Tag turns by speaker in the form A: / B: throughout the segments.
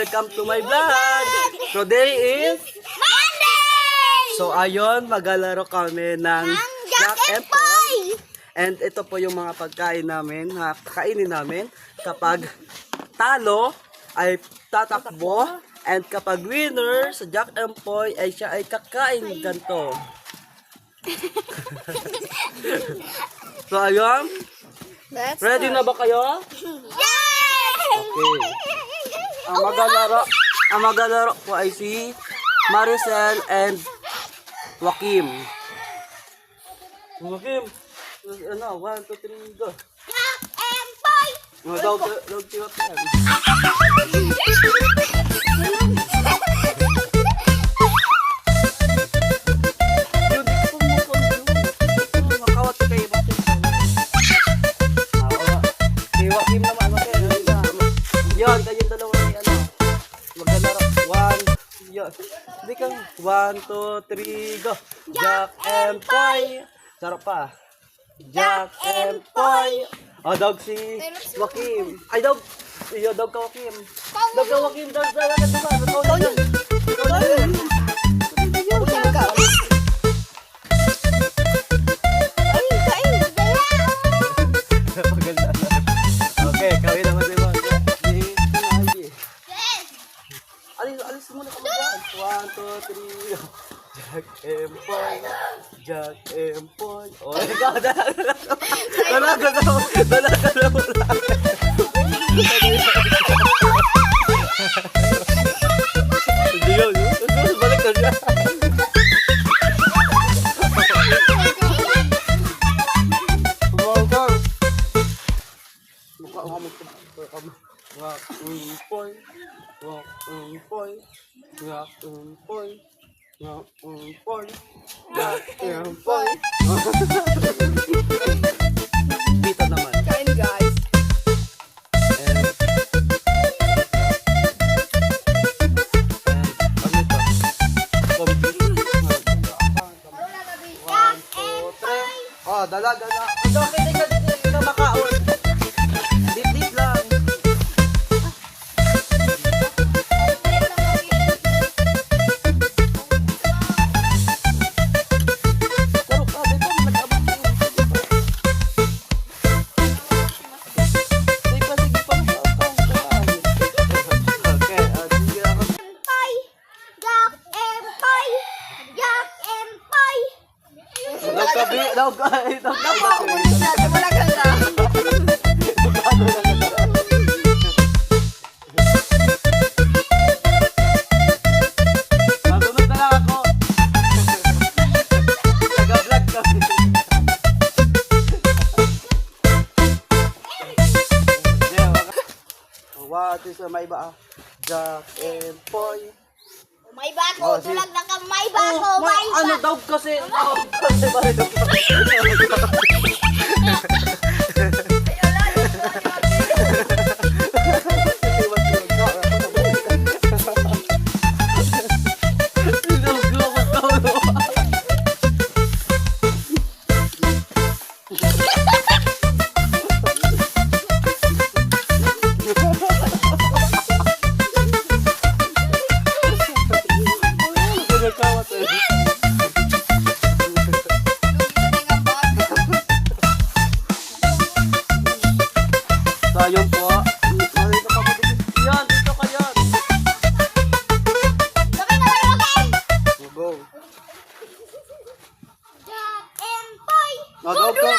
A: welcome to my vlog. Today is
B: Monday!
A: So ayun, maglalaro kami ng Jack and Poy. And ito po yung mga pagkain namin, kakainin namin. Kapag talo ay tatakbo, and kapag winner sa Jack and Poy ay siya ay kakain ganito. So ayun, ready na ba kayo? Okay. Ang maglalaro po ay si Maricel and Joaquim. Joaquim, ano, 1, 2, 3, go.
B: Jack and Poy!
A: Dog si Joaquim. Yan, kayong dalawa ni ano. Maglalaro. 1, yan. Hindi kang 1, 2, 3, go. Jack and Poy. Sarap pa. Jack and Poy. Oh, dog si Joaquim. Ay, dog. Iyo, dog ka Joaquim. Dog ka Joaquim. Dog ka Joaquim. Dog ka Joaquim. Okay, kawin naman si Boss. Alis muna kami dyan. 1, 2, 3. Jack and Poy. Jack and Poy. Oh, ikaw na. Dalaga na muna. Hindi yun. Balik na siya. Tumawag ka. Mukha ka magpapakam. Jack and Poy. Jack and Poy. Jack and Poy. Jack and Poy. Jack and Poy. Dito naman.
B: Kain guys.
A: And ano ito?
B: Jack and Poy!
A: Oh, dala. Ito, hindi ka makaon. Dit lang. Masunod na lang ako. Taga-vlog kami. What is may ba? Jack and Poy.
B: May bako, tulag na ka, may bako, may
A: Ano
B: bako.
A: daw kasi? Dog kasi. So, ayun po. Dito ka po. Yan, dito ka yan.
B: Sabi na lang, okay?
A: Go.
B: Jack and Poy!
A: Go, go.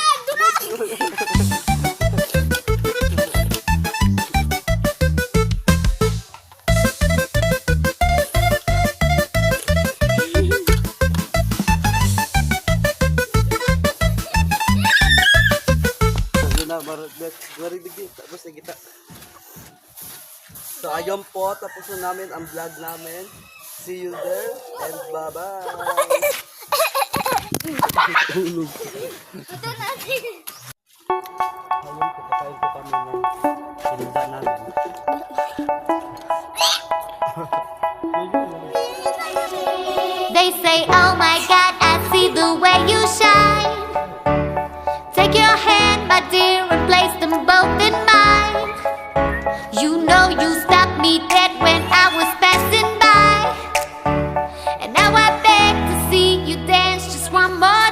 A: Marinig tapos na kita. So ayun po, tapos na namin ang vlog namin. See you there and bye-bye.
B: Ito natin.
A: Ayun po, kakain po kami ng pinunta namin.
C: They say, oh my God, I see the way you shine. Take your hand, my dear, and place them both in mine. You know you stopped me dead when I just one more